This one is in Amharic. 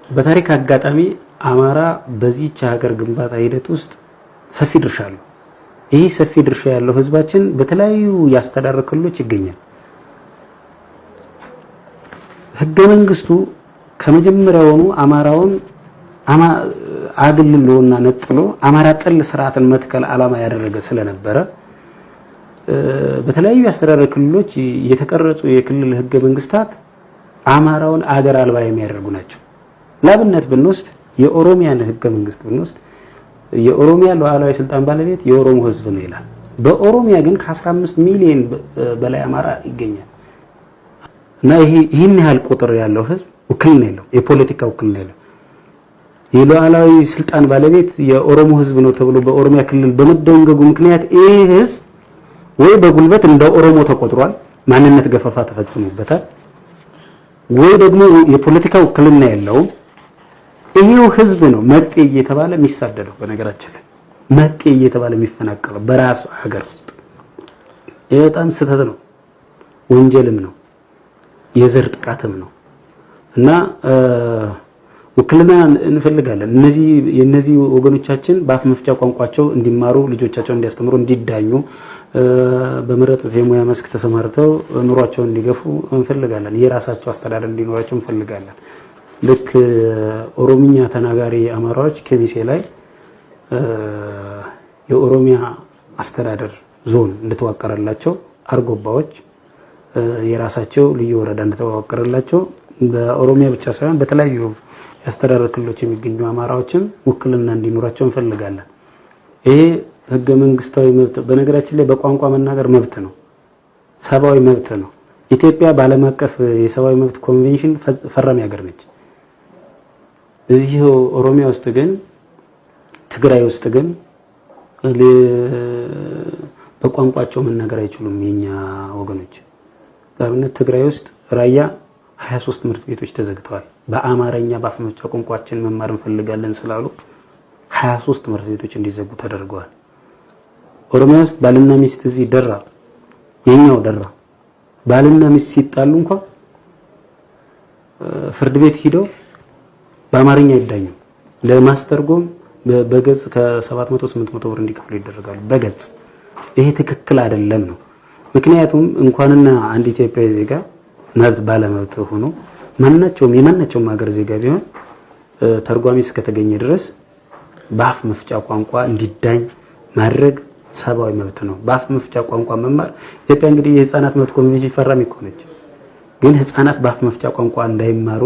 በታሪክ አጋጣሚ አማራ በዚህች ሀገር ግንባታ ሂደት ውስጥ ሰፊ ድርሻ አለው። ይህ ሰፊ ድርሻ ያለው ህዝባችን በተለያዩ ያስተዳደር ክልሎች ይገኛል። ህገ መንግስቱ ከመጀመሪያውኑ አማራውን አግልሎና ነጥሎ አማራ ጠል ስርዓትን መትከል ዓላማ ያደረገ ስለነበረ በተለያዩ ያስተዳደር ክልሎች የተቀረጹ የክልል ህገ መንግስታት አማራውን አገር አልባ የሚያደርጉ ናቸው። ላብነት ብንወስድ የኦሮሚያን ህገ መንግስት ብንወስድ የኦሮሚያ ሉዓላዊ ስልጣን ባለቤት የኦሮሞ ህዝብ ነው ይላል። በኦሮሚያ ግን ከ15 ሚሊዮን በላይ አማራ ይገኛል እና ይህን ያህል ቁጥር ያለው ህዝብ ውክልና የለው፣ የፖለቲካ ውክልና የለው። የሉዓላዊ ስልጣን ባለቤት የኦሮሞ ህዝብ ነው ተብሎ በኦሮሚያ ክልል በመደንገጉ ምክንያት ይህ ህዝብ ወይ በጉልበት እንደ ኦሮሞ ተቆጥሯል፣ ማንነት ገፈፋ ተፈጽሞበታል፣ ወይ ደግሞ የፖለቲካ ውክልና የለውም። ይሄው ህዝብ ነው መጤ እየተባለ የሚሳደደው። በነገራችን ላይ መጤ እየተባለ የሚፈናቀለው በራሱ ሀገር ውስጥ ይሄ በጣም ስህተት ነው፣ ወንጀልም ነው፣ የዘር ጥቃትም ነው እና ውክልና እንፈልጋለን። የነዚህ ወገኖቻችን በአፍ መፍቻ ቋንቋቸው እንዲማሩ፣ ልጆቻቸውን እንዲያስተምሩ፣ እንዲዳኙ፣ በመረጡት የሙያ መስክ ተሰማርተው ኑሯቸውን እንዲገፉ እንፈልጋለን። የራሳቸው አስተዳደር እንዲኖራቸው እንፈልጋለን። ልክ ኦሮምኛ ተናጋሪ አማራዎች ከሚሴ ላይ የኦሮሚያ አስተዳደር ዞን እንደተዋቀረላቸው፣ አርጎባዎች የራሳቸው ልዩ ወረዳ እንደተዋቀረላቸው በኦሮሚያ ብቻ ሳይሆን በተለያዩ ያስተዳደር ክልሎች የሚገኙ አማራዎችም ውክልና እንዲኖራቸው እንፈልጋለን። ይሄ ህገ መንግስታዊ መብት በነገራችን ላይ በቋንቋ መናገር መብት ነው፣ ሰብአዊ መብት ነው። ኢትዮጵያ በዓለም አቀፍ የሰብአዊ መብት ኮንቬንሽን ፈራሚ ሀገር ነች። እዚህ ኦሮሚያ ውስጥ ግን ትግራይ ውስጥ ግን በቋንቋቸው መናገር አይችሉም የኛ ወገኖች። ለአብነት ትግራይ ውስጥ ራያ 23 ትምህርት ቤቶች ተዘግተዋል። በአማርኛ በአፍ መፍቻ ቋንቋችን መማር እንፈልጋለን ስላሉ 23 ትምህርት ቤቶች እንዲዘጉ ተደርገዋል። ኦሮሚያ ውስጥ ባልና ሚስት እዚህ ደራ የኛው ደራ ባልና ሚስት ሲጣሉ እንኳን ፍርድ ቤት ሄደው በአማርኛ ይዳኙ ለማስተርጎም በገጽ ከ700-800 ብር እንዲከፍሉ ይደረጋሉ በገጽ። ይሄ ትክክል አይደለም ነው። ምክንያቱም እንኳንና አንድ ኢትዮጵያዊ ዜጋ መብት ባለመብት ሆኖ የማናቸውም ሀገር ዜጋ ቢሆን ተርጓሚ እስከተገኘ ድረስ በአፍ መፍቻ ቋንቋ እንዲዳኝ ማድረግ ሰብአዊ መብት ነው። በአፍ መፍቻ ቋንቋ መማር ኢትዮጵያ እንግዲህ የህፃናት መብት ኮንቬንሽን ፈራሚ እኮ ነች። ግን ህፃናት በአፍ መፍቻ ቋንቋ እንዳይማሩ